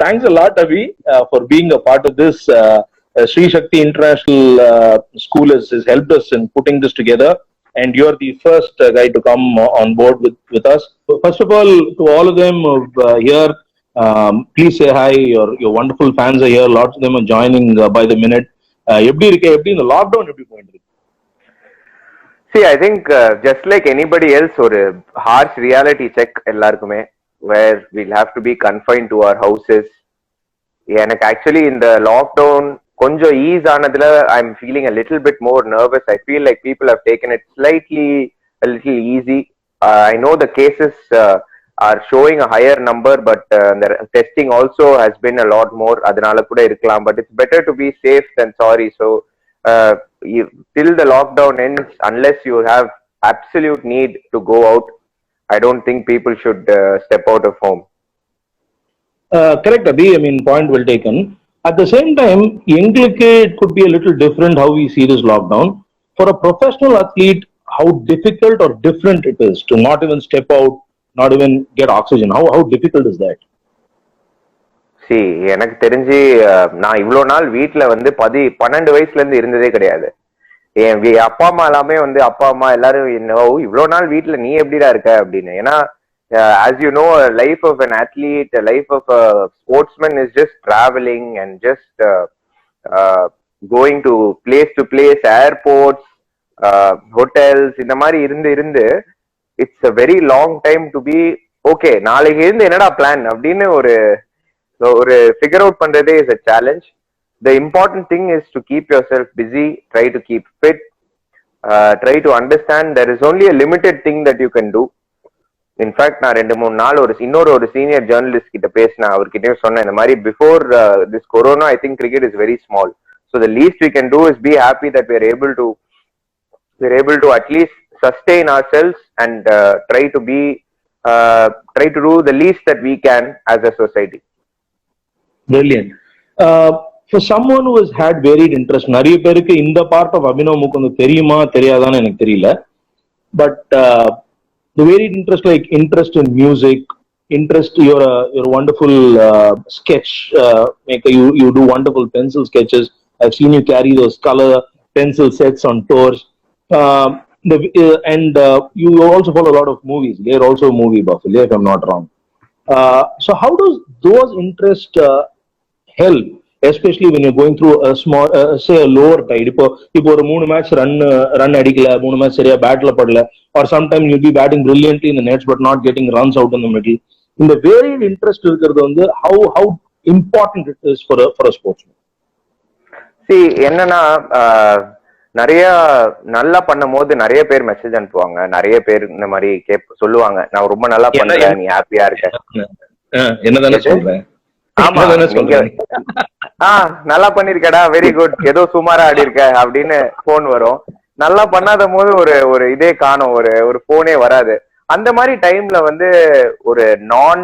thanks a lot, Avi, for being a part of this. Sri Shakti International School has helped us in putting this together, and you're the first guy to come on board with us. So first of all, to all of them here, please say hi. Your wonderful fans are here. Lots of them are joining by the minute. எப்படி இருக்கு, எப்படி இந்த lockdown எப்படி போயிட்டு இருக்கு? See, I think just like anybody else, ஒரு harsh reality check எல்லாருக்குமே, where we'll have to be confined to our houses. எனக்கு actually இந்த லாக்டவுன் கொஞ்சம் is ஆனதுல I'm feeling a little bit more nervous. I feel like people have taken it slightly a little easy. I know the cases are showing a higher number, but the testing also has been a lot more. அதனால கூட இருக்கலாம், but it's better to be safe than sorry. So till the lockdown ends, unless you have absolute need to go out, I don't think people should step out of home. Correct, Abhi. I mean, point well taken. At the same time, எங்களுக்கு it could be a little different how we see this lockdown. For a professional athlete, how difficult or different it is to not even step out, not even get oxygen. How difficult is that? See, எனக்கு தெரிஞ்சு நான் இவ்வளவு நாள் வீட்டுல வந்து 12 வயசுல இருந்து இருந்ததே கிடையாது. என் அப்பா அம்மா எல்லாமே வந்து அப்பா அம்மா எல்லாரும் இவ்வளவு நாள் வீட்டுல நீ எப்படிடா இருக்க அப்படின்னு. ஏன்னா as you know, a life of an athlete, a life of a sportsman is just traveling and just going to place, airports, hotels, இந்த மாதிரி இருந்து it's a very long time to be okay. நாளைக்கு இருந்து என்னடா plan அப்படின்னு ஒரு figure out பண்றதே is a challenge. The important thing is to keep yourself busy, try to keep fit, try to understand there is only a limited thing that you can do. In fact நான் 2-3 நாள் இன்னொரு senior journalist கிட்ட பேசினேன். அவர்கிட்டயும் சொன்னேன் இந்த மாதிரி before this corona I think cricket is very small. So the least we can do is be happy that we are able to at least sustain ourselves and try to do the least that we can as a society. Brilliant. For someone who has had varied interest, நிறைய பேருக்கு இந்த part of Abhinav Mukund தெரியுமா தெரியாதான்னு எனக்கு தெரியல. But the varied interest, like interest in music, interest, you're a wonderful sketch maker. You do wonderful pencil sketches. I've seen you carry those color pencil sets on tours. And you also follow a lot of movies. You're also a movie buff, if I'm not wrong. So how does those interests help, especially when you're going through a small say a lower tide? இப்போ ஒரு 3 match run அடிக்கல, 3 match சரியா பேட்ல படல, or sometime you'll be batting brilliantly in the nets but not getting runs out in the middle. இந்த varied interest இருக்கிறது வந்து how important it is for a sportsman. See, என்னன்னா நிறைய நல்லா பண்ணும் போது நிறைய பேர் மெசேஜ் அனுப்புவாங்க, நிறைய பேர் இந்த மாதிரி சொல்லுவாங்க நான் ரொம்ப நல்லா பண்றேன், நீ ஹாப்பியா இருக்க. என்னதானே சொல்றேன்? ஆமா, நல்லா பண்ணிருக்கடா, வெரி குட், ஏதோ சுமாரா ஆடி இருக்க அப்படின்னு போன் வரும். நல்லா பண்ணாத போது ஒரு இதே காணும், ஒரு போனே வராது. அந்த மாதிரி டைம்ல வந்து ஒரு நான்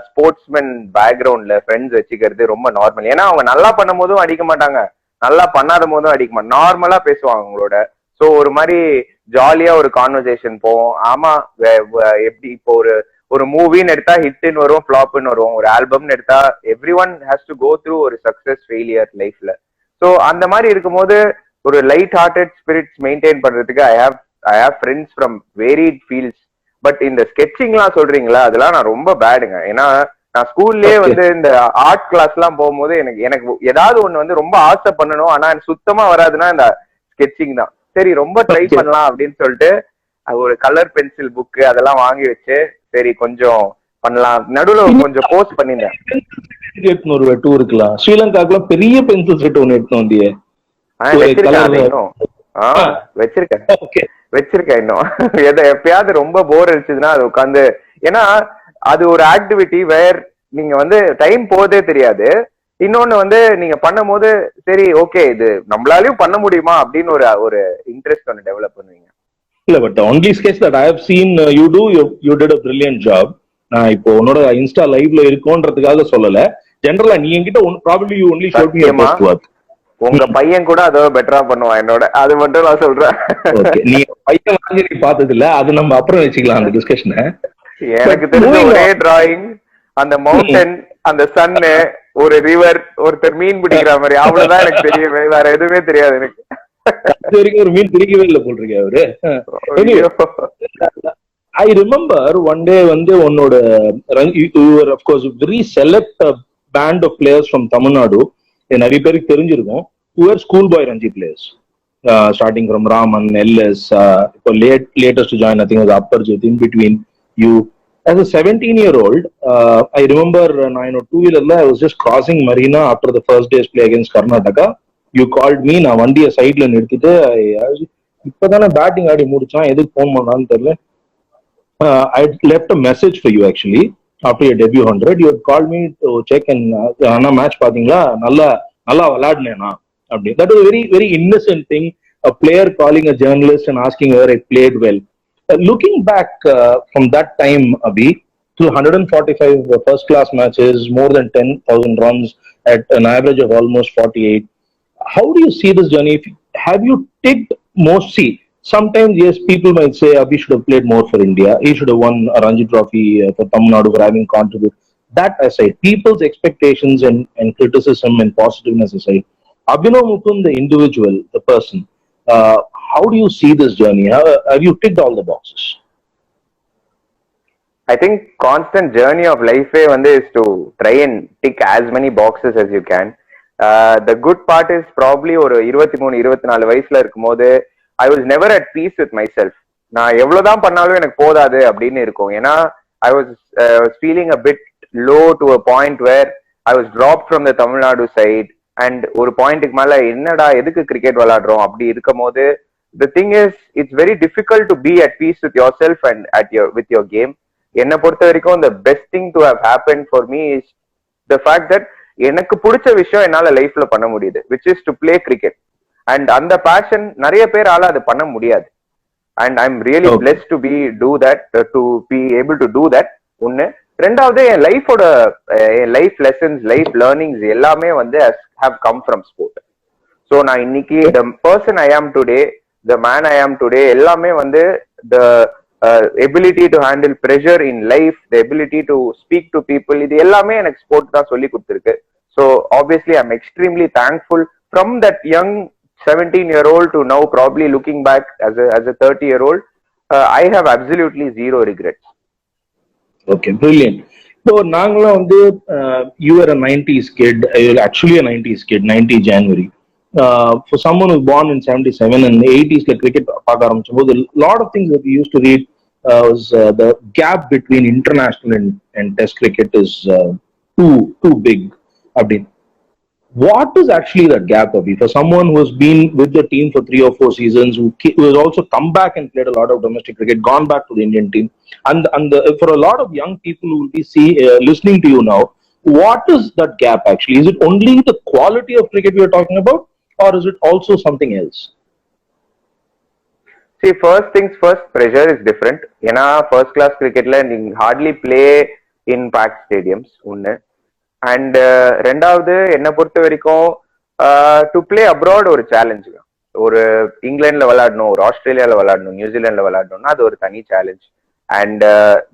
ஸ்போர்ட்ஸ்மேன் பேக்ரவுண்ட்ல ஃப்ரெண்ட்ஸ் வச்சுக்கிறது ரொம்ப நார்மல். ஏன்னா அவங்க நல்லா பண்ணும் போதும் அடிக்க மாட்டாங்க, நல்லா பண்ணாத போதும் அடிக்க மாட்டாங்க, நார்மலா பேசுவாங்க அவங்களோட. சோ ஒரு மாதிரி ஜாலியா ஒரு கான்வர்சேஷன் போவோம். ஆமா, எப்படி இப்போ ஒரு மூவின்னு எடுத்தா ஹிட்னு வரும், ஃபிளாப்னு வரும். ஒரு ஆல்பம்னு எடுத்தா every one has to go through ஒரு சக்சஸ் ஃபெயிலியர் லைஃப்ல. ஸோ அந்த மாதிரி இருக்கும்போது ஒரு லைட் ஹார்ட்டட் ஸ்பிரிட்ஸ் மெயின்டைன் பண்றதுக்கு I have friends from varied fields. But இந்த ஸ்கெட்சிங்லாம் சொல்றீங்களா, அதெல்லாம் நான் ரொம்ப பேடுங்க. ஏன்னா நான் ஸ்கூல்லேயே வந்து இந்த ஆர்ட் கிளாஸ் எல்லாம் போகும்போது எனக்கு ஏதாவது ஒண்ணு வந்து ரொம்ப ஆசை பண்ணணும், ஆனா எனக்கு சுத்தமா வராதுன்னா இந்த ஸ்கெட்சிங் தான். சரி, ரொம்ப ட்ரை பண்ணலாம் அப்படின்னு சொல்லிட்டு ஒரு கலர் பென்சில் புக்கு அதெல்லாம் வாங்கி வச்சு சரி கொஞ்சம் பண்ணலாம், நடுவில் கொஞ்சம் போஸ்ட் பண்ணிருந்தேன். ஒரு டூர் இருக்கலாம், ஸ்ரீலங்காக்குலாம் பெரிய பென்சில் செட் ஒன்று எடுத்து வந்தியே. வச்சிருக்கேன் இன்னும். எப்பயாவது ரொம்ப போர் அடிச்சதுன்னா அது உட்காந்து, ஏன்னா அது ஒரு ஆக்டிவிட்டி வேர் நீங்க வந்து டைம் போதே தெரியாது. இன்னொன்னு வந்து நீங்க பண்ணும் போது சரி ஓகே இது நம்மளாலையும் பண்ண முடியுமா அப்படின்னு ஒரு இன்ட்ரெஸ்ட் ஒன்று டெவலப் பண்ணுவீங்க. இல்ல, but only sketch that I have seen you did a brilliant job. நான் இப்போ உன்னோட இன்ஸ்டா லைவ்ல இருக்கோன்றதுக்காக சொல்லல, ஜெனரலா நீ என்கிட்ட probably you only showed me your best work. உங்க பையன் கூட அதோ பெட்டரா பண்ணுவான் என்னோட, அது மட்டும் நான் சொல்றேன். நீ பையன் வாங்கி பார்த்தது இல்ல, அது நம்ம அப்புறம் வச்சுக்கலாம் அந்த டிஸ்கஷனை. எனக்கு தெரிஞ்ச ஒரே டிராயிங் அந்த மவுண்டன் அந்த சன்னு, ஒரு ரிவர், ஒருத்தர் மீன் பிடிக்கிற மாதிரி, அவ்வளவுதான் எனக்கு தெரியும். வேற எதுவுமே தெரியாது எனக்கு. இது வரைக்கும் ஒரு மீன் பிடிக்கவே இல்லை போட்டிருக்கேன் அவரு. Anyway, I remember one day வந்து உன்னோட you were of course very select band of players from Tamil Nadu. நிறைய பேருக்கு தெரிஞ்சிருக்கும். Who were schoolboy Ranji players. Starting from Raman, Ellis, latest to join I think was Aparjit. In between you, as a 17-year-old, I remember two-wheeler I was just crossing Marina after the first day's play against Karnataka. You called me. நான் வண்டியை சைட்ல நிறுத்திட்டு இப்பதானே batting ஆடி முடிச்சான், எதுக்கு phone பண்ணான்னு தெரியல. I left a message for you actually after your debut 100. You had called me to check and ஆனா match பாத்தீங்களா, நல்லா நல்லா விளையாடுனேனா அப்படி. That was a very very innocent thing, a player calling a journalist and asking whether I played well. Looking back from that time, Abhi, to 145 first class matches, more than 10,000 runs at an average of almost 48. How do you see this journey? Have you ticked most? See, sometimes yes, people might say Abhi should have played more for India. He should have won a Ranji Trophy for Tamil Nadu for having contributed. That aside, people's expectations and criticism and positiveness aside, Abhinav Mukund, the individual, the person, how do you see this journey? Have you ticked all the boxes? I think constant journey of life is to try and tick as many boxes as you can. The good part is probably ஒரு 23-24 வயசுல இருக்கும்போது I was never at peace with myself. நான் எவ்வளவுதான் பண்ணாலும் எனக்கு போதாது அப்படின்னு இருக்கும். ஏன்னா I was feeling a bit low to a point where I was dropped from the Tamil Nadu side. And ஒரு பாயிண்ட்டுக்கு மேல என்னடா எதுக்கு கிரிக்கெட் விளையாடுறோம் அப்படி இருக்கும் போது, the thing is it's very difficult to be at peace with yourself and with your game. என்னை பொறுத்த வரைக்கும் the best thing to have happened for me is the fact that எனக்கு பிடிச்ச விஷயம் என்னால லைஃப்ல பண்ண முடியுது, which is to play cricket. And அந்த பேஷன் நிறைய பேரால அது பண்ண முடியாது. And I'm really blessed to be able to do that. ஒன்னு. ரெண்டாவது, என் லைஃபோட லைஃப் லெசன்ஸ், லைஃப் லேர்னிங்ஸ் எல்லாமே have come from sport. So நான் இன்னைக்கு the person I am today, the man I am today, எல்லாமே the ability to handle pressure in life, the ability to speak to people, இது எல்லாமே எனக்கு sport தான் சொல்லி கொடுத்திருக்கு. So obviously I'm extremely thankful from that young 17-year-old to now probably looking back as a 30-year-old. I have absolutely zero regrets. Okay, brilliant. So நாங்களும் you were a 90s kid, actually a 90s kid, 90 January. For someone who was born in 77 and 80s cricket பார்க்க ஆரம்பிச்சபோது, a lot of things that we used to read was the gap between international and test cricket is too big. Abdin, what is actually that gap, Abhi? For someone who has been with the team for 3 or 4 seasons, who has also come back and played a lot of domestic cricket, gone back to the Indian team, and for a lot of young people who will be listening to you now, what is that gap actually? Is it only the quality of cricket we are talking about, or is it also something else? See, first things first, pressure is different. ஏன்னா first class cricketல நீங்க hardly play in packed stadiums ஒன்னு. And ரெண்டாவது, என்னை பொறுத்த வரைக்கும் to play abroad ஒரு challenge. ஒரு இங்கிலாந்துல விளையாடணும், ஒரு ஆஸ்திரேலியால விளையாடணும், நியூசிலாந்துல விளையாடணும்னா அது ஒரு தனி challenge. And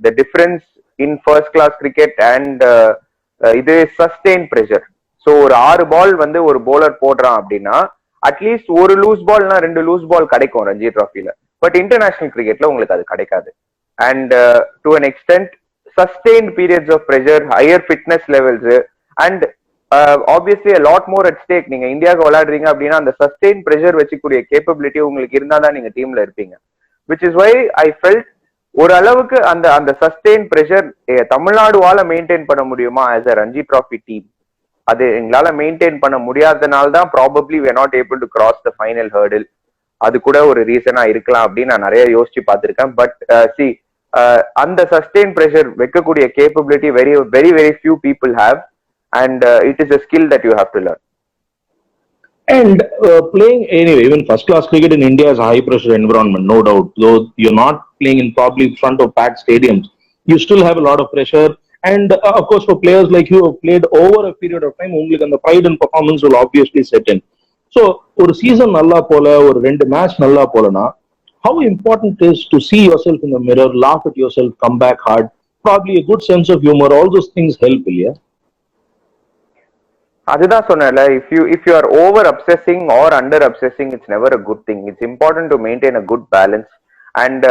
the difference in first class cricket and இது சஸ்டெயின் ப்ரெஷர். ஸோ ஒரு 6 பால் ஒரு போலர் போடுறான் அப்படின்னா அட்லீஸ்ட் ஒரு லூஸ் பால்னா 2 லூஸ் பால் கிடைக்கும் ரஞ்சி ட்ராஃபில. பட் இன்டர்நேஷனல் கிரிக்கெட்ல உங்களுக்கு அது கிடைக்காது. And to an extent sustained periods of pressure, higher fitness levels, and obviously a lot more at stake. நீங்க இந்தியாவுக்கு விளையாடுறீங்க அப்படின்னா அந்த sustained pressure வச்சுக்கூடிய கேப்பபிலிட்டி உங்களுக்கு இருந்தாதான் நீங்க டீம்ல இருப்பீங்க. which is why I felt ஒரு அளவுக்கு அந்த sustained pressure தமிழ்நாடுவால மெயின்டைன் பண்ண முடியுமா as a Ranji trophy team, அது எங்களால மெயின்டைன் பண்ண முடியாதனால தான் probably we are not able to cross the final hurdle. அது கூட ஒரு ரீசனா இருக்கலாம் அப்படின்னு நான் நிறைய யோசிச்சு பார்த்திருக்கேன். பட் see, அந்த சஸ்டெயின் பிரஷர் வைக்கக்கூடிய capability very very very few people have, and it is a skill that you have to learn. And playing anyway, even first class cricket in India is a high pressure environment, no doubt. Though you're not playing in probably front of packed stadiums, you still have a lot of pressure. And of course, for players like you who have played over a period of time, only the pride and performance will obviously set in. So, ஒரு season நல்லா போல, ஒரு 2 match நல்லா போலனா, how important it is to see yourself in the mirror, laugh at yourself, come back hard, probably a good sense of humor, all those things help, yeah? அதுதான் சொன்னேன்ல, if you are over obsessing or under obsessing, it's never a good thing. It's important to maintain a good balance, and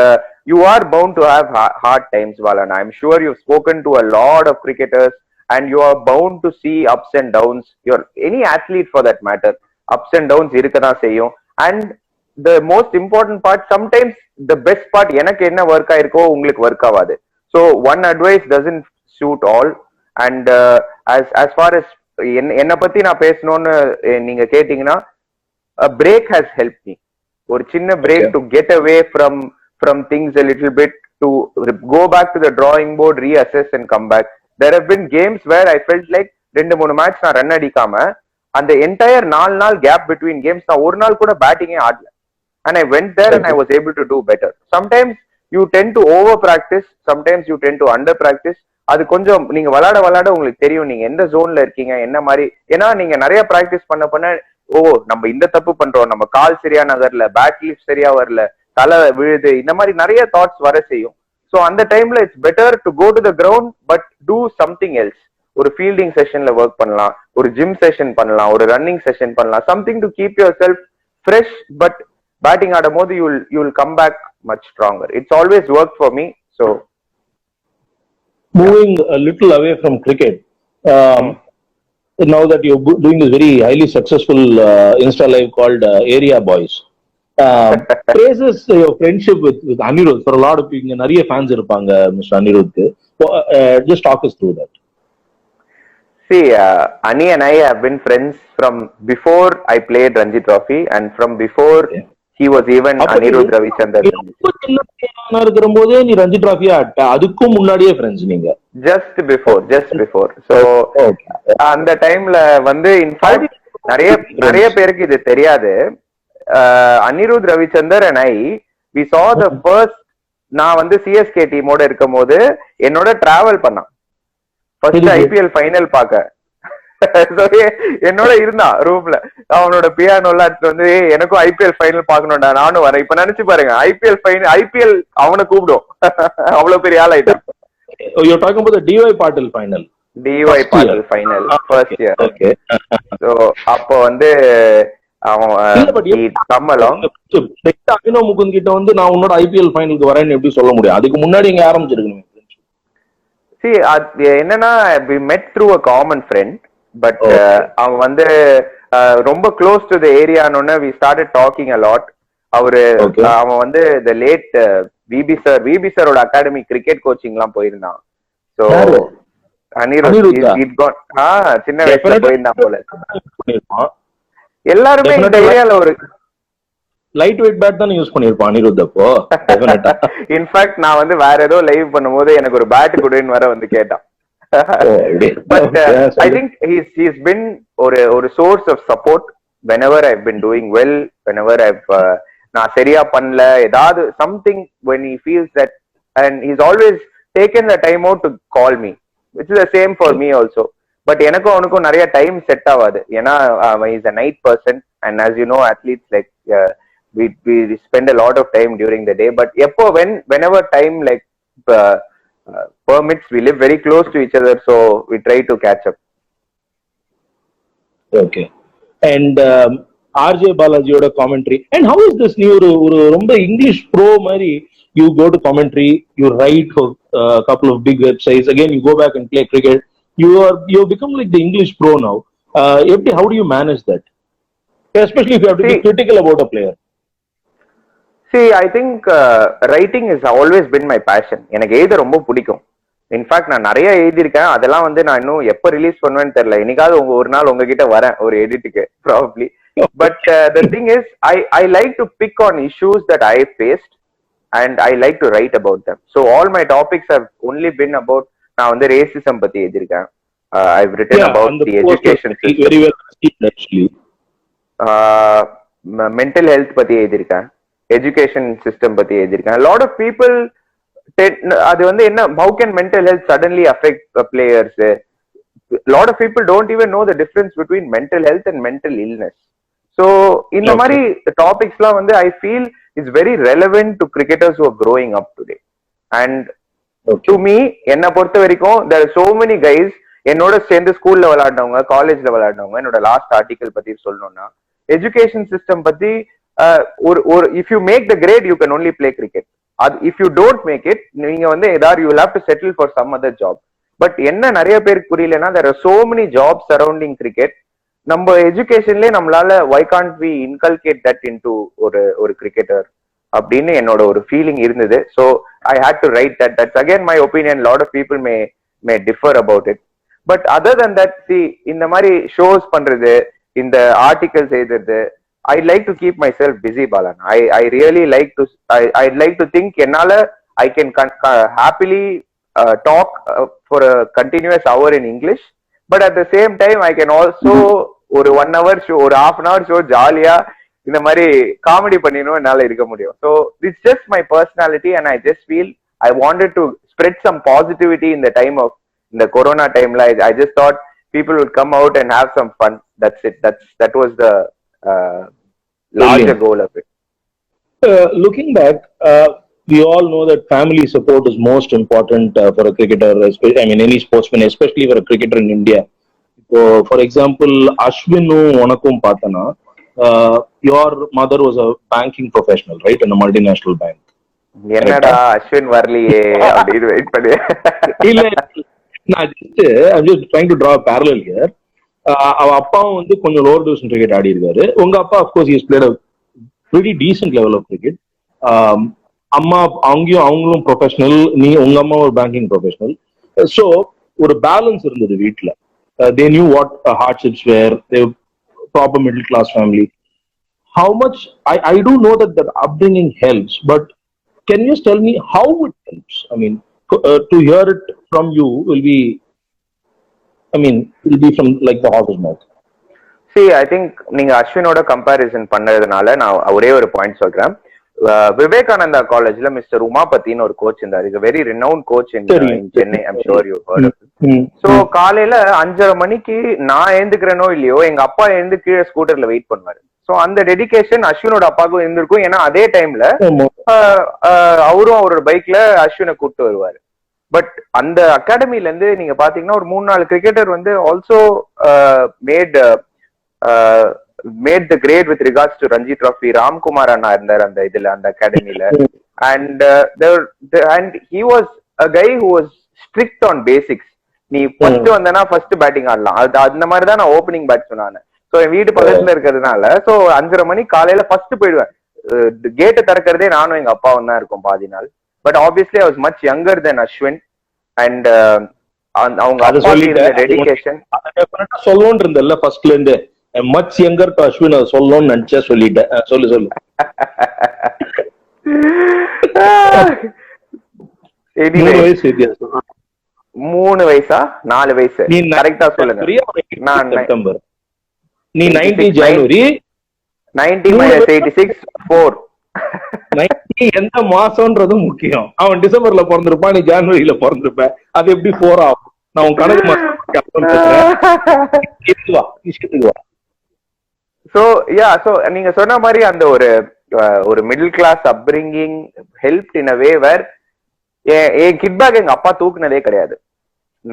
you are bound to have hard times, Valan. I'm sure you've spoken to a lot of cricketers, and you are bound to see ups and downs. You're any athlete for that matter, ups and downs இருக்கதா செய்யும். And the most important part, sometimes the best part எனக்கு என்ன work ஆயிருக்கோ உங்களுக்கு work ஆகாது. So one advice doesn't suit all, and as far as என்ன பத்தி நான் பேசணும்னு நீங்க கேட்டீங்கன்னா, break has helped me. ஒரு சின்ன break to get away from things a little bit, to go back to the drawing board, reassess and come back. There have been games where I felt like 2-3 match நான் run அடிக்காம அந்த entire 4 நாள் gap between games நான் ஒரு நாள் கூட பேட்டிங்கே ஆடல. And I went there and I was able to do better. Sometimes you tend to over practice, sometimes you tend to under practice. அது கொஞ்சம் நீங்க விளையாட உங்களுக்கு தெரியும் நீங்க எந்த ஜோன்ல இருக்கீங்க, என்ன மாதிரி. ஏன்னா நீங்க நிறைய பிராக்டிஸ் பண்ண நம்ம இந்த தப்பு பண்றோம், நம்ம கால் சரியா நகரல, பேட் லிஃப்ட் சரியா வரல, தலை விழுது, இந்த மாதிரி நிறைய தாட்ஸ் வர செய்யும். ஸோ அந்த டைம்ல it's better to go to the ground, but do something else. ஒரு ஃபீல்டிங் செஷன்ல ஒர்க் பண்ணலாம், ஒரு ஜிம் செஷன் பண்ணலாம், ஒரு ரன்னிங் செஷன் பண்ணலாம், something to keep your self fresh. But batting ஆடும் போது you will come back much stronger. It's always work for me. So moving a little away from cricket, now that you're doing this very highly successful Insta live called Area Boys, praises your friendship with Anirudh. For a lot of people, நிறைய fans இருப்பாங்க Mr. Anirudh. Just talk us through that. See, Ani and I have been friends from before I played Ranji Trophy, and from before he was even Anirudh Ravichandar. இருக்கும்போதே நீ ரஞ்சி டிராஃபியா ஆட்ட, அதுக்கும் முன்னாடியே friends நீங்க? just before. So அந்த டைம்ல வந்து in fact நிறைய பேருக்கு இது தெரியாது. Anirudh Ravichander and I, we saw the first, நான் வந்து சிஎஸ்கே டீமோட இருக்கும் போது என்னோட டிராவல் பண்ணான் ஃபர்ஸ்ட் ஐபிஎல் ஃபைனல் பார்க்க. என்னோட இருந்தான் ரூம்ல, அவனோட பியானோல வந்து எனக்கும் ஐபிஎல் ஃபைனல் பாக்கணும்டா, நானும் வரேன். இப்ப நினைச்சு பாருங்க, ஐபிஎல் அவனை கூப்பிடும், அவ்வளவு பெரிய ஆள் ஆயிட்டான். You're talking about the DY Patil final. DY Patil final first year. Okay. So அப்போ வந்து அவன் அபினவ் முகுந்த் கிட்ட வந்து நான் உன்னோட ஐபிஎல் ஃபைனலுக்கு வரேன்னு எப்படி சொல்ல முடியும்? அதுக்கு முன்னாடி எங்க ஆரம்பிச்சிருக்கணும். See, என்னன்னா we met through a common friend, but அவன் வந்து ரொம்ப க்ளோஸ் டு தி ஏரியானோன்னு we started talking a lot. அவன் வந்து the late விபி சாரோட அகாடமி கிரிக்கெட் கோச்சிங் எல்லாம் போயிருந்தான். சோ அனிருத் சின்ன வயசுல போயிருந்தான் போல. எல்லாருமே இந்த ஏரியால ஒரு லைட் வெயிட் பேட் தான் யூஸ் பண்ணிருப்பான் அனிருத் அப்போ. இன்ஃபேக்ட் நான் வந்து வேற ஏதோ லைவ் பண்ணும்போது எனக்கு ஒரு பேட் கொடுன்னு வர வந்து கேட்டான். But I think he's been ஒரு source of support whenever I've been doing well, whenever நான் சரியா பண்ணல ஏதாவது something, when he feels that, and he's always taken the time out to call me, which is the same for me also. But எனக்கும் அவனுக்கும் நிறைய time set ஆகாது, ஏன்னா he's a night person, and as you know athletes like we spend a lot of time during the day. But whenever time like permits, we live very close to each other, so we try to catch up. Okay. And RJ Balajiயோட commentary, and how is this new ஒரு ரொம்ப English bro மாதிரி, you go to commentary, you write for a couple of big websites, again you go back and play cricket, you become like the English pro now. How do you manage that, especially if you have to be critical about a player? See, I think writing has always been my passion. எனக்கு எழுத ரொம்ப பிடிக்கும். In fact நான் நிறைய எழுதியிருக்கேன். அதெல்லாம் வந்து நான் இன்னும் எப்ப ரிலீஸ் பண்ணுவேன்னு தெரியல. என்னைக்காவது ஒரு நாள் உங்ககிட்ட வரேன் ஒரு எடிட்டுக்கு probably. But the thing is, I like to pick on issues that I faced, and I like to write about them. So all my topics have only been about, நான் வந்து racism பத்தி எழுதியிருக்கேன். I've written about the education system. Very well actually. mental health பத்தி எழுதியிருக்கேன், education system பத்தி எழுதியிருக்கேன். Lot of people அது வந்து என்ன, how can mental health suddenly affect the players? Lot of people don't even know the difference between mental health and mental illness. So இந்த மாதிரி டாபிக்ஸ்லாம் வந்து I feel is very relevant to cricketers who are growing up today. And to me, என்ன பொறுத்த வரைக்கும் there are so many guys, என்னோட சேர்ந்து ஸ்கூல்ல விளையாடினவங்க, காலேஜ்ல விளையாடினவங்க, என்னோட லாஸ்ட் ஆர்டிகல் பத்தி சொல்லணும்னா எஜுகேஷன் சிஸ்டம் பத்தி ஒரு if you make the grade you can only play cricket. அது if you don't make it நீங்க வந்து ஏதாவது you have to settle for some other job. But என்ன நிறைய பேருக்கு புரியலன்னா there are so many job surrounding cricket. நம்ம எஜுகேஷன்லயே நம்மளால why can't we inculcate that into ஒரு கிரிக்கெட்டர் அப்படின்னு என்னோட ஒரு ஃபீலிங் இருந்தது. So I had to write that. That's again my opinion. Lot of people may differ about it. But other than that see இந்த மாதிரி ஷோஸ் பண்றது, இந்த articles எழுதுறது, I like to keep myself busy, Balan. I really like to I'd like to think என்னால I can happily talk for a continuous hour in English, but at the same time I can also ஒரு 1 hour show, ஒரு half an hour show ஜாலியா இந்த மாதிரி comedy பண்ணினோம் என்னால இருக்க முடியும். So it's just my personality and I just feel I wanted to spread some positivity in the time of in the corona time. Like I just thought people would come out and have some fun. That's it. That was the larger goal of it. Looking back, we all know that family support is most important for a cricketer, I mean any sportsman, especially for a cricketer in India. So, for example, Ashwinu Onakum Patana, your mother was a banking professional, right, in a multinational bank. என்னடா அஸ்வின் வரலையே அப்படின்னு wait பண்ணி இல்ல I'm just trying to draw a parallel here. அவ அப்பாவும் வந்து கொஞ்சம் lower division cricket ஆடி இருக்காரு. உங்க அப்பா of course is played a very decent level of cricket. அம்மா அவங்களும் ப்ரொஃபஷனல், உங்க அம்மா ஒரு பேங்கிங் ப்ரொஃபஷனல். ஸோ ஒரு பேலன்ஸ் இருந்தது வீட்டுல. They knew what hardships were, they proper middle class family. How much I do know that upbringing helps, but can you tell me how it helps? I mean to hear it from you will be from like the horse's mouth. See, I think நீங்க அஸ்வினோட comparison பண்ணதுனால நான் ஒரே ஒரு point சொல்றேன். விவேகானந்தா காலேஜ்ல mister உமாபத்தின்னு ஒரு coach இருந்தார். Is very renowned coach in Chennai. I'm sure you heard of it. So காலையில 5:30 மணிக்கு நான் எழுந்துக்கிறேனோ இல்லையோ எங்க அப்பா எழுந்து கீழே ஸ்கூட்டர்ல வெயிட் பண்ணுவாரு. சோ அந்த டெடிகேஷன் அஸ்வினோட அப்பாவுக்கும் இருந்திருக்கும். ஏன்னா அதே டைம்ல அவரும் அவரோட பைக்ல அஸ்வினை கூப்பிட்டு வருவாரு. பட் அந்த அகாடமில இருந்து நீங்க பாத்தீங்கன்னா ஒரு 3-4 கிரிக்கெட்டர் வந்து also made the grade with regards to Ranji trophy. Ramkumar அண்ணா இருந்தார் அந்த இதுல, அந்த அகாடமில. And he was a guy who was strict on basics. நீ ஃபர்ஸ்ட் வந்தனா ஃபர்ஸ்ட் பேட்டிங் ஆடலாம், அந்த மாதிரி தான் நான் ஓப்பனிங் பேட்ஸ்மேன் ஆனேன். ஸோ என் வீட்டு பக்கத்துல இருக்கிறதுனால ஸோ 5:30 மணி காலையில ஃபர்ஸ்ட் போயிடுவேன். கேட்டை திறக்கிறதே நானும் எங்க அப்பாவும் தான் இருக்கும் பாதி நாள். But obviously I was much younger than Ashwin and அவங்க அப்பா இருந்த டெடிகேஷன் சொல்லணும் இருந்தல்ல ஃபர்ஸ்ட்ல இருந்து much younger to Ashwin சொல்லணும்னு நினைச்சா சொல்லிட்டேன். சொல்லு 3 வயசு வித்தியாசம். 3 வயசா 4 வயசு கரெக்டா சொல்லுங்க. நான் செப்டம்பர், நீ 19 ஜனவரி 90 - 86 4 எந்த மாசம்ன்றது முக்கியம். அவன் டிசம்பர்ல பிறந்திருப்பான், நீ ஜனவரியில பிறந்திருப்ப. அது எப்படி 4 ஆகும்? நான் உன் கணக்கு சோ நீங்க சொன்ன மாதிரி அந்த ஒரு middle class upbringing help in a way where என் கிட் பேக் எங்க அப்பா தூக்குனதே கிடையாது.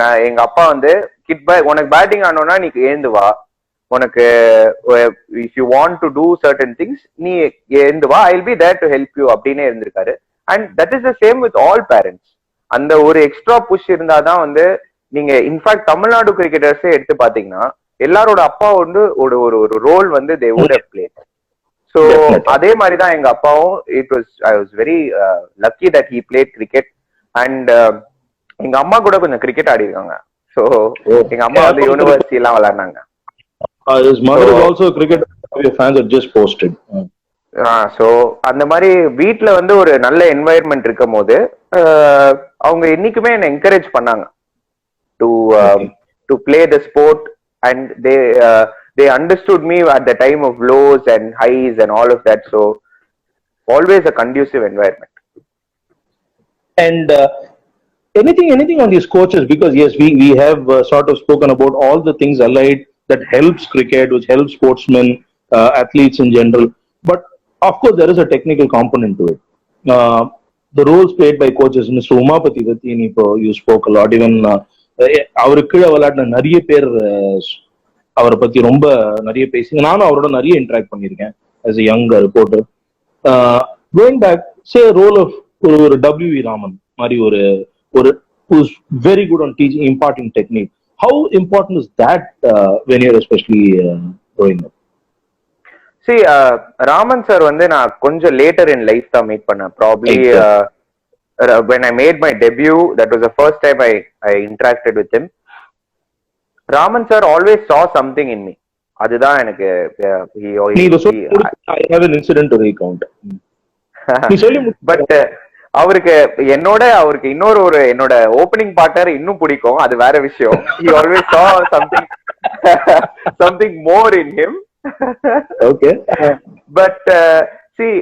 நான் எங்க அப்பா வந்து கிட் பேக் உனக்கு பேட்டிங் ஆனோம்னா நீ எழுந்து வா, உனக்கு if you want to do certain things நீ எழுந்து வா, I will be there to help you அப்படின்னே இருந்திருக்காரு. And that is the same with all parents. அந்த ஒரு எக்ஸ்ட்ரா புஷ் இருந்தாதான் வந்து நீங்க இன்ஃபேக்ட் தமிழ்நாடு கிரிக்கெட்டர்ஸே எடுத்து பாத்தீங்கன்னா எல்லாரோட அப்பா வந்து ஒரு ரோல் வந்து they would have played. So அதே மாதிரி தான் எங்க அப்பாவும். I was very lucky that he played cricket. And எங்க அம்மா கூட கொஞ்சம் கிரிக்கெட் ஆடி இருக்காங்க. ஸோ எங்க அம்மா வந்து யூனிவர்சிட்டி எல்லாம் விளையாடினாங்க. His mother is also a cricketer. Your fans have just posted. So அந்த மாதிரி வீட்ல வந்து ஒரு நல்ல என்வாயர்மெண்ட் இருக்கும் போது அவங்க என்னைக்குமே என்ன என்கரேஜ் பண்ணாங்க to play the sport and they understood me at the time of lows and highs and all of that. So always a conducive environment. And anything on these coaches, because yes, we have sort of spoken about all the things allied that helps cricket, which helps sportsmen, athletes in general. But of course, there is a technical component to it. The roles played by coaches, Mr. Umapati, you spoke a lot. Even அவருக்கு கீழே விளையாடின நிறைய பேர் அவரை பத்தி ரொம்ப நிறைய பேசி, நானும் அவரோட நிறைய இன்டராக்ட் பண்ணியிருக்கேன் as a young reporter. Going back, say a role of ஒரு W.E. ராமன் மாதிரி ஒரு who's very good on teaching, imparting technique. How important is that when you're especially growing up? See, Raman sir வந்து நான் கொஞ்சம் லேட்டர் இன் லைஃப் தான் meet பண்ணேன். Probably when I made my debut, that was the first time I interacted with him. Raman sir always saw something in me. அதுதான் எனக்கு I have an incident to recount. But அவருக்கு என்னோட opening partner இன்னும் பிடிக்கும், அது வேற விஷயம். He always saw something more in him. Okay. But see,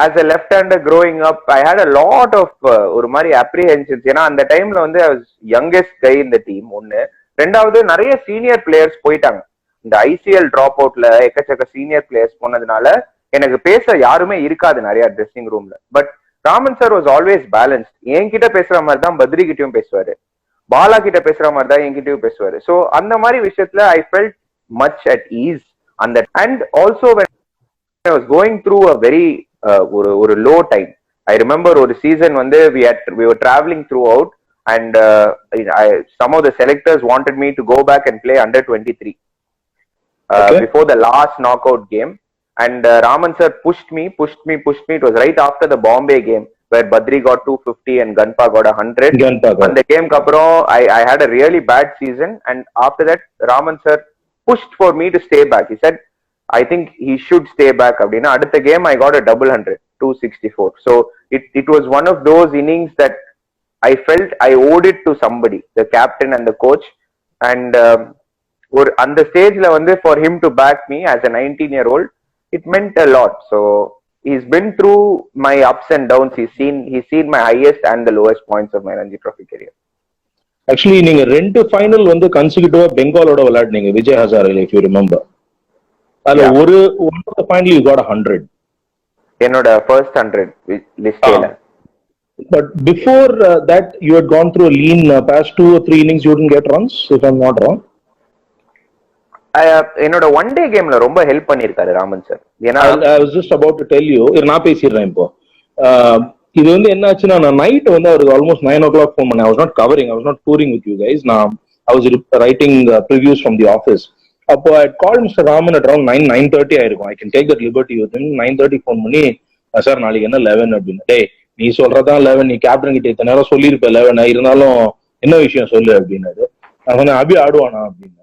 as a left-hander growing up, I had a lot of ஒரு மாதிரி apprehensions. ஏன்னா அந்த டைம்ல வந்து I was youngest guy in the team. ஒன்னு, ரெண்டாவது நிறைய சீனியர் பிளேயர்ஸ் போயிட்டாங்க. இந்த ஐசிஎல் டிராப் அவுட்ல எக்கச்சக்க சீனியர் பிளேயர்ஸ் போனதுனால எனக்கு பேச யாருமே இருக்காது நிறைய ட்ரெஸ்ஸிங் ரூம்ல. But Raman sir was always balanced. என்கிட்ட பேசுற மாதிரி தான் பத்ரி கிட்டயும் பேசுவாரு, பாலா கிட்ட பேசுற மாதிரி தான் என்கிட்டயும் பேசுவாரு. ஸோ அந்த மாதிரி விஷயத்துல I felt much at ease அந்த. And also when I was going through a very ஒரு low time. I remember ஒரு சீசன் வந்து we were traveling throughout and some of the selectors wanted me to go back and play under 23 before the last knockout game. And Raman sir pushed me. It was right after the Bombay game where Badri got 250 and Ganpa got 100. And the game kapro I had a really bad season, and after that Raman sir pushed for me to stay back. He said I think he should stay back. Abdina adutha game I got a double 100, 264. So it was one of those innings that I felt I owed it to somebody, the captain and the coach. And or on the stage la vande for him to back me as a 19-year-old, it meant a lot. So he's been through my ups and downs. He's seen my highest and the lowest points of my Ranji Trophy career. Actually நீங்க ரெண்டு final வந்து கன்சிக்யூட்டிவா பெங்காலோட விளையாடுனீங்க, Vijay ஹசாரேல, if you remember. அதுல ஒரு final you got 100. என்னோட first 100 லிஸ்ட்ல. But before that you had gone through a lean past 2 or 3 innings you didn't get runs, if I'm not wrong. என்னோட one day கேம்ல ரொம்ப ஹெல்ப் பண்ணிருக்காரு Raman sir. ஏன்னா I was just about to tell you, நான் பேசிடுறேன் இப்போ. இது வந்து என்ன ஆச்சுன்னா, நான் நைட் வந்து அவருக்கு ஆல்மோஸ்ட் 9 o'clock ஃபோன் பண்ணேன். I was not covering, I was not touring with you guys. I was writing previews from the office. அப்போ I called Mr. Raman at around 9:30 ஆயிருக்கும். I can take that liberty with him. 9:30 phone பண்ணி, sir நாளைக்கு என்ன 11 அப்படின்னு. டேய் நீ சொல்றதான் 11, நீ கேப்டன் கிட்ட இத்தனை நேரம் சொல்லியிருப்ப 11, இருந்தாலும் என்ன விஷயம் சொல்லு அப்படின்னாரு. நான் சொன்னேன் அபி ஆடுவானா அப்படின்னு.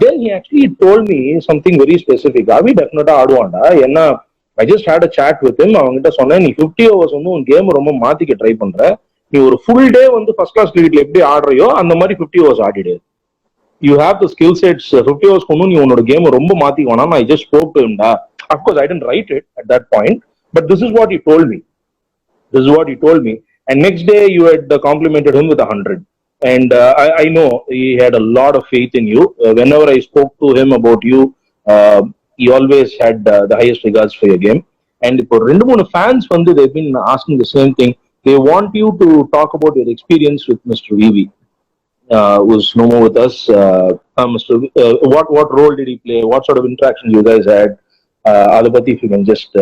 Then he actually told me something very specific. Avi definitely ஆடுவான்டா, ஏன்னா I just had a chat with him. அவங்ககிட்ட சொன்னேன், நீ 50 overs வந்து உன் கேம் ரொம்ப மாத்திக்க ட்ரை பண்ற, நீ ஒரு ஃபுல் டே வந்து ஃபர்ஸ்ட் கிளாஸ் கிரிக்கெட்ல எப்படி ஆடுறியோ அந்த மாதிரி 50 overs ஆடிடு. You have the skill sets. 50 overs கொண்டு நீ உன்னோட கேம் ரொம்ப மாத்திக்கோனா. I just spoke to him da. Of course I didn't write it at that point, but this is what he told me. And next day you had complimented him with 100. And I know he had a lot of faith in you. Whenever I spoke to him about you, he always had the highest regards for your game. And இப்போ 2-3 fans வந்து they've been asking the same thing. They want you to talk about your experience with Mr. VV, who's no more with us. Mr. What role did he play? What sort of interaction you guys had? Adha pathi if you can just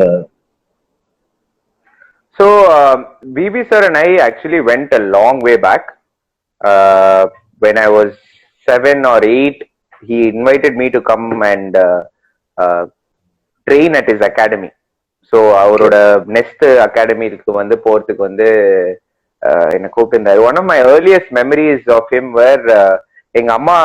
So VV sir and I actually went a long way back. When I was 7 or 8, he invited me to come and train at his academy. So அவரோட next அகாடமிக்கு வந்து போறதுக்கு வந்து என்ன கூப்பிட்டிருந்தாரு. One of my earliest memories of him where எங்க அம்மா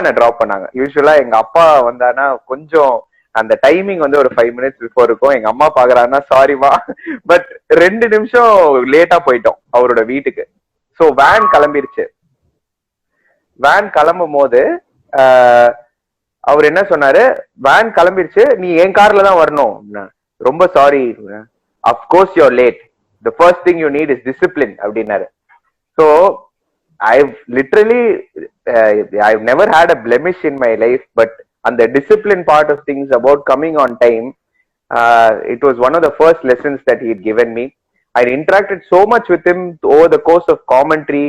என்ன ட்ராப் பண்ணாங்க. யூஸ்வலா எங்க அப்பா வந்தானா கொஞ்சம் அந்த டைமிங் வந்து ஒரு 5 minutes பிஃபோர் இருக்கும். எங்க அம்மா பாக்குறாங்கன்னா சாரிமா, பட் 2 நிமிஷம் லேட்டா போயிட்டோம் அவரோட வீட்டுக்கு. So van கிளம்பிருச்சு. வேன் கிளம்பும் போது அவர் என்ன சொன்னாரு, வேன் கிளம்பிருச்சு, நீ என் கார்ல தான் வரணும். ரொம்ப sorry, of course you're late, the first thing you need is discipline அப்படின்னாரு. So I've literally I've never had a blemish in my life, but on the discipline part of things about coming on time, it was one of the first lessons that he had given me. I interacted so much with him over the course of commentary.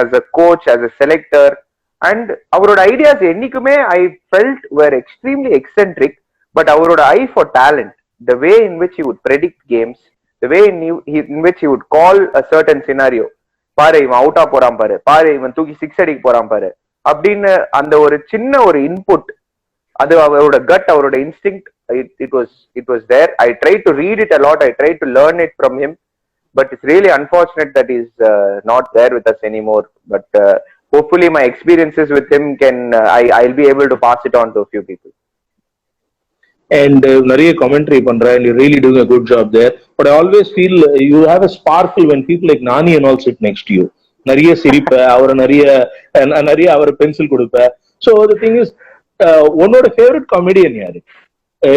as a coach, as a selector. And அவரோட ideas என்னைக்குமே I felt were extremely eccentric, but அவரோட eye for talent, the way in which he would predict games, the way in which he would call a certain scenario, பாரு இவன் அவுட்டா போறான் பாரு, பாரு இவன் தூக்கி 6 அடிக்க போறான் பாரு அப்படின்னு அந்த ஒரு சின்ன ஒரு இன்புட், அது அவரோட கட், அவரோட instinct, it was there. I tried to read it a lot, I tried to learn it from him, but it's really unfortunate that he's not there with us anymore. But hopefully my experiences with him I'll be able to pass it on to a few people. And நிறைய commentary பண்ற, and you're really doing a good job there. But I always feel you have a sparkle when people like Nani and all sit next to you. நிறைய சிரிப்ப, அவரை நிறைய அவர் pencil கொடுப்ப. So the thing is, உன்னோட favorite comedian யாரு?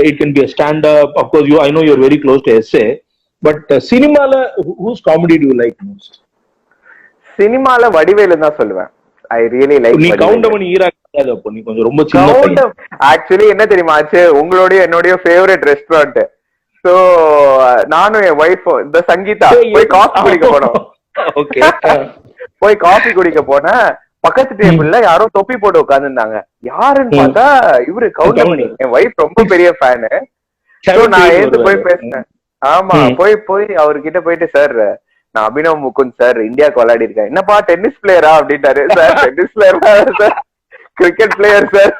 It can be a stand-up. Of course, I know you're very close to essay. But சினிமால whose comedy do you like most? சினிமால வடிவேலு தான் சொல்லுவேன். I really like. நீ கவுண்டமணி ஈரா கிடையாது, அப்போ நீ கொஞ்சம் ரொம்ப சின்ன பையன். ஆக்சுவலி என்ன தெரியுமா ஆச்சு, உங்களுடைய என்னுடைய ஃபேவரட் ரெஸ்டாரண்ட். சோ நானும் என் வைஃப் இந்த சங்கீதா போய் காஃபி குடிக்க போனோம். ஓகே. போய் காஃபி குடிக்க போனேன். பக்கத்து டேபிள்ல யாரோ தொப்பி போட்டு உட்கார்ந்துருந்தாங்க. யாருன்னு பார்த்தா இவரு கவுண்டமணி. என் வைஃப் ரொம்ப பெரிய ஃபேனு. நான் ஏந்து போய் பேசினேன். ஆமா, போய் அவர்கிட்ட போயிட்டு, சார் நான் அபினவ் முகுந்த் சார், இந்தியாவுக்கு விளையாடி இருக்கேன். என்னப்பா டென்னிஸ் பிளேயரா அப்படின்ட்டாரு. Sir tennis player sir, cricket player sir.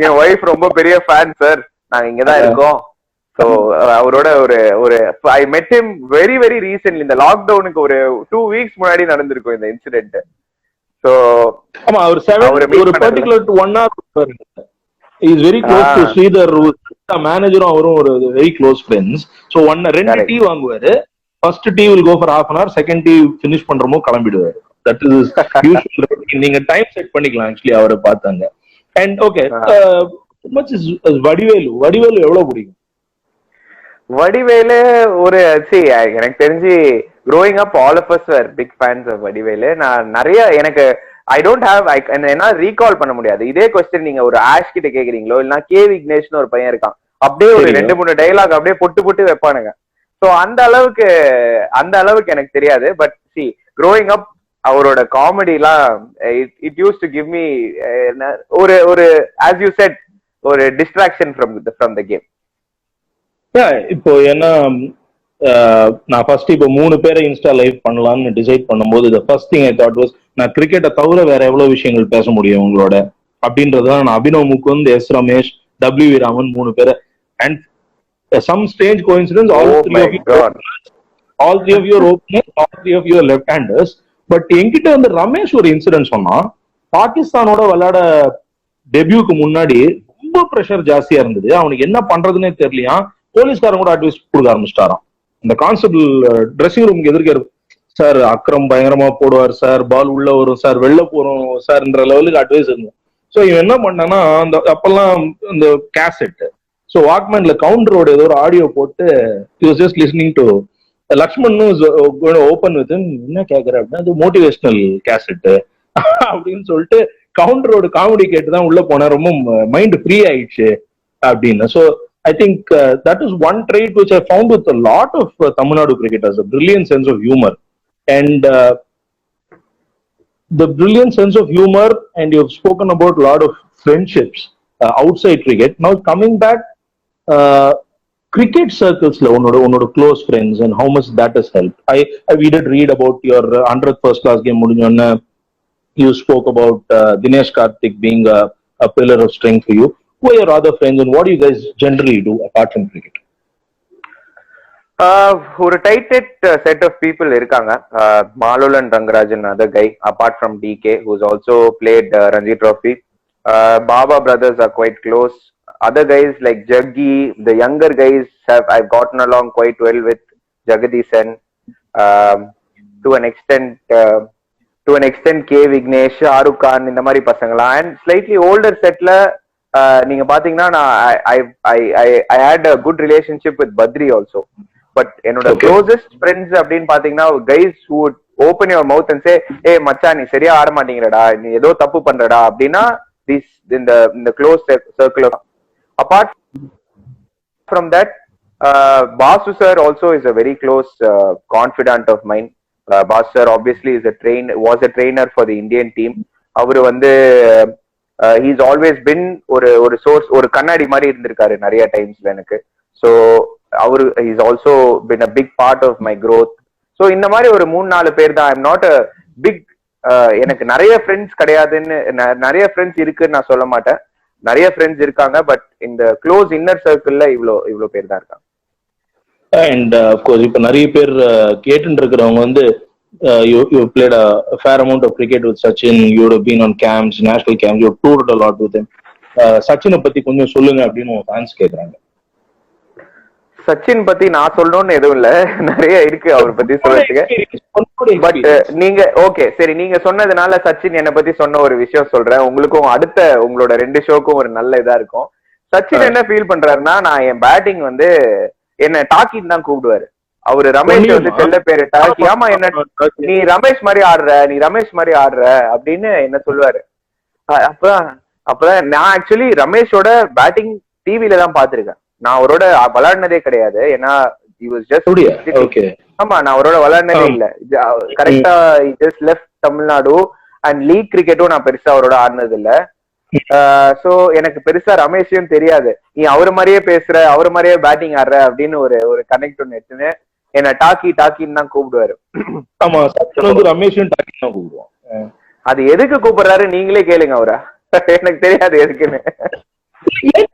என் ஒய்ஃப் ரொம்ப பெரிய ஃபேன் சார், நாங்க இங்கதான் இருக்கோம். சோ அவரோட ஒரு ஐ மெட் ஹிம் வெரி வெரி ரீசன்ட்லி. இந்த லாக்டவுனுக்கு ஒரு 2 weeks முன்னாடி நடந்திருக்கும் இந்த இன்சிடென்ட். சோ ஆமா, அவர் ஒரு particular 1 hour is very close to Sridhar மேனேஜரும் அவரும் ஒரு very close friends. So 2 tea வாங்குவாரு. First tea will go for half an hour, second tea finish பண்றமோ கிளம்பிடுவாரு. That is usual. நீங்க டைம் செட் பண்ணிக்கலாம் ஆக்சுவலி அவரை பார்த்தாங்க. And okay, much is Vadivelu எவ்வளவு பிடிக்கும்? வடிவேலு ஒரு எனக்கு தெரிஞ்சு growing up all of us were big fans of Vadivelu. நான் நிறைய எனக்கு ஐ டோன்ட் ஹேவ் என்ன ரீகால் பண்ண முடியாது. இதே கொஸ்டின் நீங்க ஒரு ஆஷ் கிட்ட கேக்குறீங்களோ, இல்லைன்னா கே விக்னேஷ்னு ஒரு பையன் இருக்கான், அப்படியே ஒரு 2-3 டைலாக் அப்படியே பொட்டு வைப்பானுங்க. சோ அந்த அளவுக்கு எனக்கு தெரியாது. பட் சி growing up அவரோட காமெடி எல்லாம் it use to give me ஒரு as you said ஒரு டிஸ்ட்ராக்ஷன் from the game. இப்போ ஏன்னா நான் ஃபர்ஸ்ட் இப்போ 3 பேரை இன்ஸ்டா லைவ் பண்ணலாம்னு டிசைட் பண்ணும்போது the first thing I thought was, நான் கிரிக்கெட்டை தவிர வேற எவ்வளவு விஷயங்கள் பேச முடியும் உங்களோட அப்படின்றதுதான் நான் அபினவ் முகுந்த், எஸ் ரமேஷ், WV ராமன் 3 பேரை. And some strange coincidence, all three of you are openers, all three of you are left-handers. But என்கிட்ட வந்து ரமேஷ் ஒரு இன்சிடென்ட் சொன்னா, பாகிஸ்தானோட விளையாட டெபியூக்கு முன்னாடி ரொம்ப ப்ரெஷர் ஜாஸ்தியா இருந்தது, அவனுக்கு என்ன பண்றதுன்னே தெரியலையா. போலீஸ்காரன் கூட அட்வைஸ் கொடுக்க ஆரம்பிச்சிட்டாராம். இந்த கான்ஸ்டபிள் ட்ரெஸ்ஸிங் ரூமுக்கு எதிர்க்க, சார் அக்ரம் பயங்கரமா போடுவார் சார், பால் உள்ள வரும் சார், வெளில போறோம் சார்ன்ற லெவலுக்கு அட்வைஸ் இருந்தோம். ஸோ இவன் என்ன பண்ணான்னா, அந்த அப்பெல்லாம் இந்த கேசெட், ஸோ வாக்மேன்ல கவுண்டரோட ஏதோ ஒரு ஆடியோ போட்டு he was just listening to Lakshman open with என்ன கேட்கற அப்படின்னா, அது மோட்டிவேஷனல் கேசட் அப்படின்னு சொல்லிட்டு கவுண்டரோட காமெடி கேட்டு தான் உள்ள போன, ரொம்ப மைண்ட் ஃப்ரீ ஆயிடுச்சு அப்படின்னு. So I think that is one trait which I found with a lot of Tamil Nadu cricketers, a brilliant sense of humor. And the brilliant sense of humor, and you've spoken about a lot of friendships outside cricket. Now coming back, cricket circles la unoda close friends and how much that has helped. We did read about your 100th first class game mudinjonna. You spoke about Dinesh Karthik being a pillar of strength for you. Who are your other friends and what do you guys generally do apart from cricket? ஒரு tight set of people இருக்காங்க. மாலுலன் Rangarajan, other guy apart from DK, who's also played Ranji Trophy. Baba brothers are quite close. Other guys like Jaggi, the younger guys I've gotten along quite well with. Jagadisan, to an extent K Vignesh, Aruk Khan, இந்த மாதிரி பசங்களா. And slightly older setல நீங்க பாத்தீங்கன்னா I had a good relationship with Badri also. But என்னோட closest friends அப்படின்னு பாத்தீங்கன்னா guys who would open your mouth and say, hey மச்சான் நீ சரியா ஆட மாட்டீங்கடா, நீ ஏதோ தப்பு பண்றடா அப்படின்னா, this in the close circle of. Apart from that, Basu sir also is a very close confidant of mine. Baster obviously was a trainer for the Indian team. அவரு வந்து he's always been ஒரு source, ஒரு கண்ணாடி மாதிரி இருந்திருக்காரு நிறைய டைம்ஸ்ல எனக்கு. ஸோ அவரு he's also been a big part of my growth. So இந்த மாதிரி ஒரு 3-4 பேர் தான். ஐம் நாட் அ பிக், எனக்கு நிறைய ஃப்ரெண்ட்ஸ் கிடையாதுன்னு, நிறைய ஃப்ரெண்ட்ஸ் இருக்குன்னு நான் சொல்ல மாட்டேன். நிறைய ஃப்ரெண்ட்ஸ் இருக்காங்க, பட் இந்த க்ளோஸ் இன்னர் சர்க்கிள்ல இவ்வளோ பேர் தான் இருக்காங்க. அண்ட் அஃப்கோர்ஸ் இப்ப நிறைய பேர் கேட்டுட்டு இருக்கிறவங்க வந்து you played a fair amount of cricket with Sachin, you would have been on camps, national camps, you have toured a lot with him. சச்சினை பத்தி கொஞ்சம் சொல்லுங்க அப்படின்னு ஃபேன்ஸ் கேக்குறாங்க. சச்சின் பத்தி நான் சொல்லணும்னு எதுவும் இல்ல, நிறைய இருக்கு அவர் பத்தி சொல்றதுக்கு. பட் நீங்க ஓகே சரி, நீங்க சொன்னதுனால சச்சின் என்னை பத்தி சொன்ன ஒரு விஷயம் சொல்றேன். உங்களுக்கும் அடுத்த உங்களோட 2 ஷோக்கும் ஒரு நல்ல இதா இருக்கும். சச்சின் என்ன ஃபீல் பண்றாருன்னா, நான் என் பேட்டிங் வந்து என்ன டாக்கின்னு தான் கூப்பிடுவாரு. அவரு ரமேஷ் வந்து செல்ல பேரு டாக்கி. ஆமா, என்ன நீ ரமேஷ் மாதிரி ஆடுற, நீ ரமேஷ் மாதிரி ஆடுற அப்படின்னு என்ன சொல்லுவாரு. அப்பதான் நான் ஆக்சுவலி ரமேஷோட பேட்டிங் டிவில தான் பாத்திருக்கேன். நான் அவரோட விளையாடினதே கிடையாது. ஏன்னா ஆமா, நான் அவரோட விளையாடினதே இல்ல. கரெக்டா just left Tamil Nadu and league கிரிக்கெட்டும் நான் பெருசா அவரோட ஆடினது இல்ல. சோ எனக்கு பெருசா ரமேஷையும் தெரியாது. நீ அவரு மாதிரியே பேசுற, அவரு மாதிரியே பேட்டிங் ஆடுற அப்படின்னு ஒரு கனெக்ட் ஒன்னு எடுத்துன்னு என்ன டாக்கின்னு தான் கூப்பிடுவாரு. ஆமா, ரமேஷும் டாக்கின்னு தான் கூப்பிடுவான். அது எதுக்கு கூப்பிடுறாரு நீங்களே கேளுங்க அவரை, எனக்கு தெரியாது எதுக்குன்னு.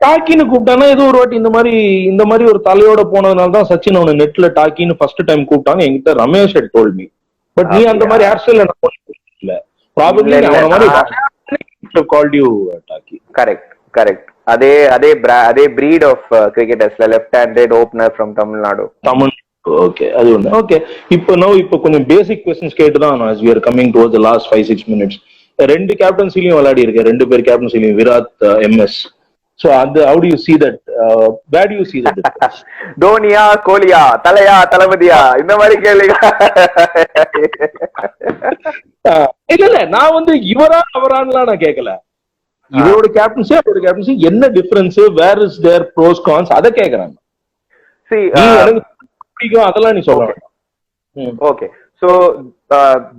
டாக்கின்னு கூப்பிட்டானா ஏதோ ஒரு வாட்டி இந்த மாதிரி ஒரு தலையோட போனதுனால தான் சச்சின் அவனை நெட்ல டாக்கின்னு ஃபர்ஸ்ட் டைம் கூப்பிட்டாங்க. என்கிட்ட Ramesh had told me. But நீ அந்த மாதிரி ஹேர் ஸ்டைல் இல்ல, ப்ராபபிலி அவன மாதிரி called you Taki. Correct. அதே breed of cricketers, left-handed opener from Tamil Nadu. Okay, அது ஒண்ணு. Okay, இப்போ கொஞ்சம் பேசிக் क्वेश्चंस கேட்டுதான் as we are coming towards the last 5-6 minutes. 2 கேப்டன்சிலையும் விளையாடி இருக்க, 2 பேர் கேப்டன்சிலையும், Virat, MS. So how do you see that? Where do you see that? தோனியா, Goliath, தலையா, தளபதியா, இந்த மாதிரி கேளுங்க. இல்ல நான் வந்து இவரா அவரான்லாம் நான் கேட்கல. இவரோட கேப்டன்சி அவரோட கேப்டன்சி என்ன difference, where is there pros cons, அதை கேக்குறாங்க. அதெல்லாம் நீ சொல்ல வேண்டாம். ஓகே, சோ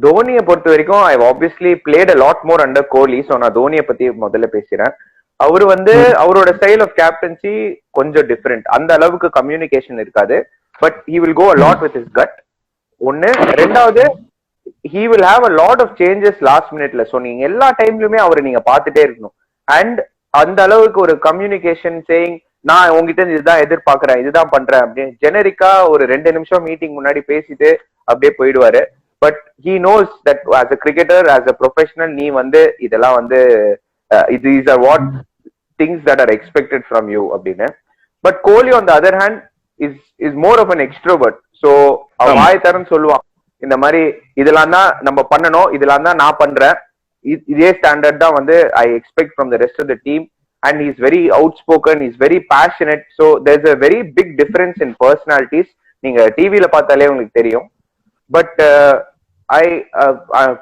தோனியை பொறுத்த வரைக்கும் I obviously played a lot more under Kohli. So நான் தோனியை பத்தி முதல்ல பேசுறேன். அவரு வந்து அவரோட ஸ்டைல் ஆஃப் கேப்டன்சி கொஞ்சம் டிஃபரெண்ட். அந்த அளவுக்கு கம்யூனிகேஷன் இருக்காது, but he will go a lot with his gut. ஒன்னு. ரெண்டாவது, he will have a lot of changes last minuteல. சோ நீங்க எல்லா டைம்லயுமே அவரை நீங்க பாத்துட்டே இருக்கணும். அண்ட் அந்த அளவுக்கு ஒரு கம்யூனிகேஷன் சேயிங், நான் உங்ககிட்ட இதுதான் எதிர்பார்க்கறேன், இதுதான் பண்றேன் அப்படின்னு ஜெனரிக்கா ஒரு 2 நிமிஷம் மீட்டிங் முன்னாடி பேசிட்டு அப்படியே போயிடுவாரு. But he knows that as a cricketer, as a professional, நீ வந்து இதெல்லாம் வந்து these are what things that are expected from you அப்படின்னு. But Kohli on the other hand is more of an extrovert. so அவன் வாய் தரன்னு சொல்லுவான், இந்த மாதிரி இதெல்லாம் தான் நம்ம பண்ணணும், இதெல்லாம் தான் நான் பண்றேன், இதே ஸ்டாண்டர்ட் தான் வந்து I expect from the rest of the team. And is very outspoken, is very passionate. So there is a very big difference in personalities. நீங்க டிவியில பார்த்தாலே உங்களுக்கு தெரியும். But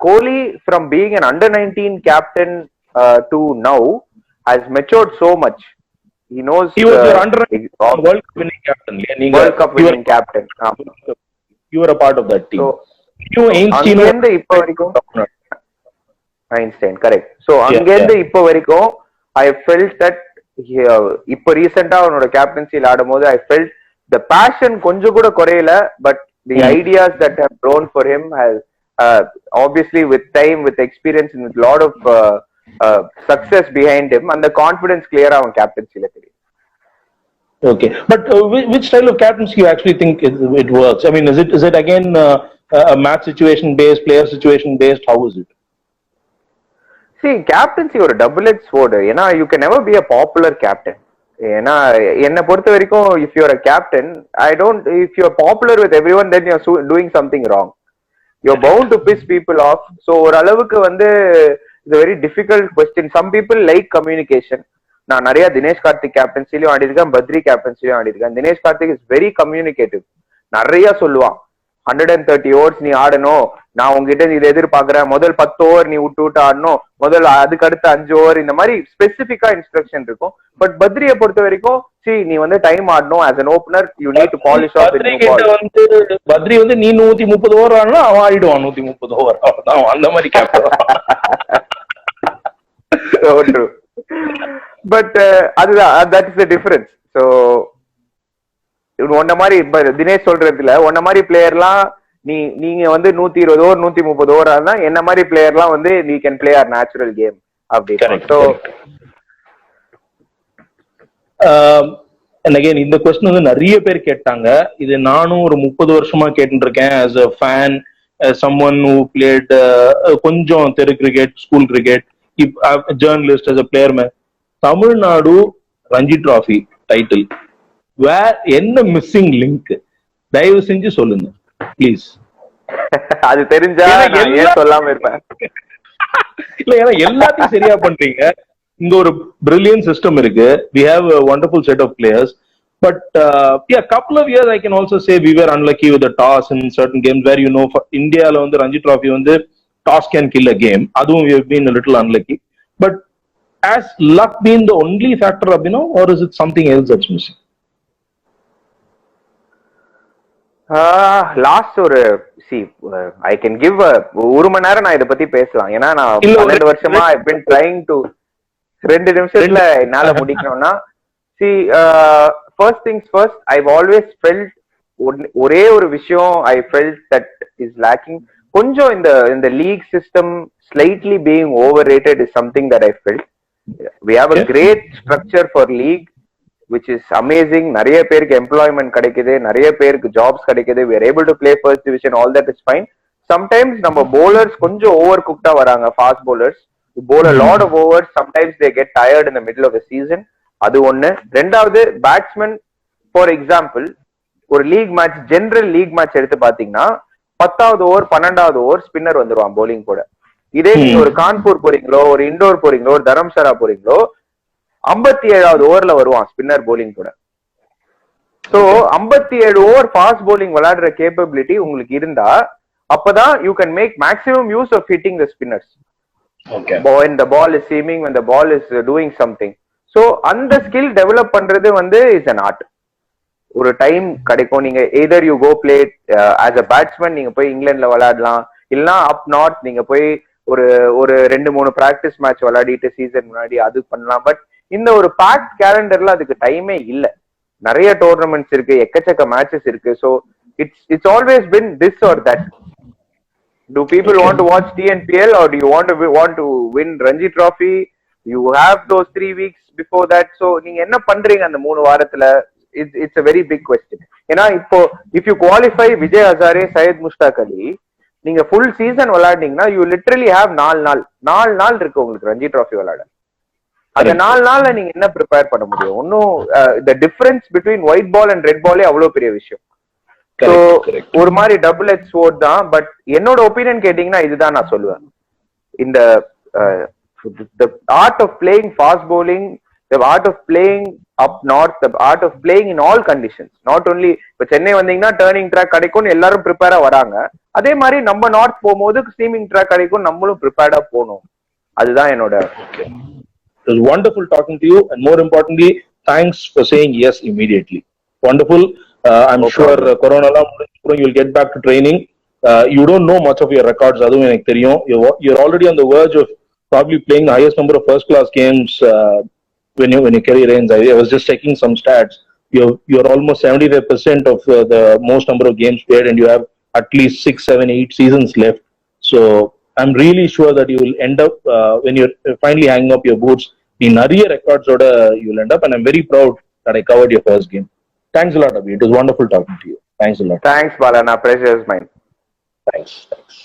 Kohli from being an under 19 captain to now has matured so much. He knows he was your under World Cup winning captain. World Cup winning captain. You were a part of that team. So அங்கேருந்து இப்ப வரைக்கும் Einstein correct. So அங்கேருந்து இப்ப வரைக்கும் ஐ felt that இப்ப ரீசெண்டா அவனோட கேப்டன்சியில் ஆடும் போது ஐ ஃபெல்ட் த பேஷன் கொஞ்சம் கூட குறையல. But the ideas that have grown for him has obviously with time, with experience and with lot of success behind him, and the confidence clear avon captaincy la theriyum. Okay, but which style of captaincy you actually think it works? I mean, is it again a match situation based, player situation based? How is it? See, captaincy or double edged sword. ஏனா you can never be a popular captain. ஏனா என்ன பொறுத்த வரைக்கும் if you are a captain, if you are popular with everyone, then you are doing something wrong. You're bound to piss people off. So ஒரு அளவுக்கு வந்து it's a very difficult question. Some people like communication. நான் நிறைய தினேஷ் கார்த்திக் கேப்டன்சிலையும் ஆடி இருக்கேன், பத்ரி கேப்டன்சிலையும் ஆடி இருக்கேன். Dinesh Karthik is very communicative, நிறைய சொல்லுவான். 130 overs நீ ஆடணும், நான் உங்ககிட்ட இதை எதிர்பார்க்கிறேன், முதல் 10 ஓவர் நீ விட்டு ஆடணும், முதல் அதுக்கு அடுத்த 5 ஓவர், இந்த மாதிரி ஸ்பெசிபிக்கா இன்ஸ்ட்ரக்ஷன் இருக்கும். பட் பத்ரியை பொறுத்த வரைக்கும் நீ வந்து டைம் ஆடணும் as an opener, you need to polish off the new ball. Badri வந்து நீ 130 ஓவர் ஆடனா அவன் ஆடிடுவான் 130 ஓவர், அவ்வளவுதான், அந்த மாதிரி கேப்டன். பட் அதுதான், that is the difference. So ஒன்ன மாதிரி தினேஷ் சொல்றதுல ஒன்ன மாதிரி பிளேயர்லாம் நீங்க வந்து 120 ஓவர் 130 ஓவர் ஆனா என்ன மாதிரி பிளேயர்லாம் வந்து நீ can play our natural game அப்படி. சோ அகைன் இந்த கொஸ்டின் வந்து நிறைய பேர் கேட்டாங்க. இது நானும் ஒரு 30 வருஷமா கேட்டு இருக்கேன். As a fan, someone who played கொஞ்சம் தெரு cricket, school cricket, journalist, as a player man, Tamil Nadu Ranji trophy title என்ன மிஸ்ஸிங் லிங்க், தயவு செஞ்சு சொல்லுங்க ப்ளீஸ். அது தெரிஞ்சா ஏன் சொல்லாம இருப்பேன். இல்ல, ஏன்னா எல்லாத்தையும் சரியா பண்றீங்க. இங்க ஒரு brilliant system இருக்கு. We have a wonderful set of players. But yeah, couple of years I can also say we were unlucky with the toss in certain games where, you know, for India la வந்து Ranji trophy வந்து toss can kill a game. அதுவும் we have been a little unlucky. But has luck been the only factor, Abhinav, or is it something else that's missing? Last ஒரு I can give ஒரு மணி நேரம் நான் இதை பத்தி பேசலாம். ஏன்னா நான் 12 வருஷமா ஐ பின் ட்ரைங் டு 2 நிமிஷத்துல என்னால முடிக்கணும்னா, first things first, I've always felt ஒரே ஒரு விஷயம் I felt that is lacking. கொஞ்சம் இந்த league system slightly being overrated is something that I felt. We have a great structure for league which is amazing. நிறைய பேருக்கு employment கிடைக்குது, நிறைய பேருக்கு ஜாப்ஸ் கிடைக்குது. we are able to play first division, all that is fine. sometimes நம்ம bowlers கொஞ்சம் over குக்டா வராங்க, fast bowlers who bowl a lot of overs, sometimes they get tired in the middle of the season. அது ஒண்ணு. ரெண்டாவது, batsman for example ஒரு league match, general league match எடுத்து பாத்தீங்கன்னா 10வது ஓவர் 12வது ஓவர் ஸ்பின்னர் வந்துருவான் bowling கூட. இதே நீங்க ஒரு கான்பூர் போறீங்களோ, ஒரு இண்டோர் போறீங்களோ, ஒரு தரம்சாலா போறீங்களோ, 57வது ஓவர்ல வருவான் ஸ்பின்னர் போலிங் கூட. சோ 57 ஓவர் ஃபாஸ்ட் போலிங் விளையாடுற கேப்பபிலிட்டி உங்களுக்கு இருந்தா அப்பதான் you can make maximum use of hitting the spinners. when the ball is seaming, when the ball is doing something. so அந்த ஸ்கில் டெவலப் பண்றது வந்து இஸ் an art. ஒரு time கிடைக்கும். நீங்க either you go play as a batsman, நீங்க போய் இங்கிலாந்துல விளையாடலாம், இல்லனா அப் நார்த் நீங்க போய் ஒரு 2-3 பிராக்டிஸ் மேட்ச் விளையாடிட்டு சீசன் முன்னாடி அது பண்ணலாம். பட் இந்த ஒரு பேக்ட் கேலண்டர்ல அதுக்கு டைமே இல்ல. நிறைய டோர்னமெண்ட்ஸ் இருக்கு, எக்கச்சக்க மேட்சஸ் இருக்கு. So it's always been this or that. Do people want to watch TNPL or do you want to win Ranji Trophy? You have those 3 weeks before that. So நீங்க என்ன பண்றீங்க அந்த 3 வாரத்துல? It's a very big question. ஏன்னா இப்போ if you qualify Vijay Hazare, Syed Mushtaq Ali, நீங்க full season விளையாடுனீங்கன்னா you literally have 4 நாள் இருக்கு உங்களுக்கு ரஞ்சி டிராஃபி விளையாட. அந்த 4 நாள்ல நீங்க என்ன ப்ரிப்பேர் பண்ண முடியும்? ஒன்னும் the difference between white ball and red ball அவ்வளவு பெரிய விஷயம். So ஒரு மாதிரி டபுள் எட்ஜ் ஸ்வோர்ட் தான். பட் என்னோட ஒப்பீனியன் கேட்டீங்கன்னா இதுதான் நான் சொல்லுவேன். இந்த the art of playing fast bowling, the art of playing up north, the art of playing in all conditions, not only இப்ப சென்னை வந்தீங்கன்னா டர்னிங் ட்ராக் கிடைக்கும்னு எல்லாரும் ப்ரிப்பேரா வராங்க, அதே மாதிரி நம்ம நார்த் போகும்போது ஸ்டீமிங் ட்ராக் கிடைக்கும், நம்மளும் ப்ரிப்பேர்டா போகணும். அதுதான் என்னோட. It was wonderful talking to you, and more importantly, thanks for saying yes immediately. Wonderful. I'm sure Corona la you'll get back to training. You don't know much of your records. Adhu enak theriyum. You're already on the verge of probably playing the highest number of first class games when your career ends. I was just checking some stats. You're almost 75% of the most number of games played, and you have at least 6, 7, 8 seasons left. So I'm really sure that you will end up when you're finally hanging up your boots, in நிறைய records oda you'll end up, and I'm very proud that I covered your first game. Thanks a lot, Abhi. It was wonderful talking to you. Thanks a lot. Thanks, Balana. Pleasure is mine. Thanks.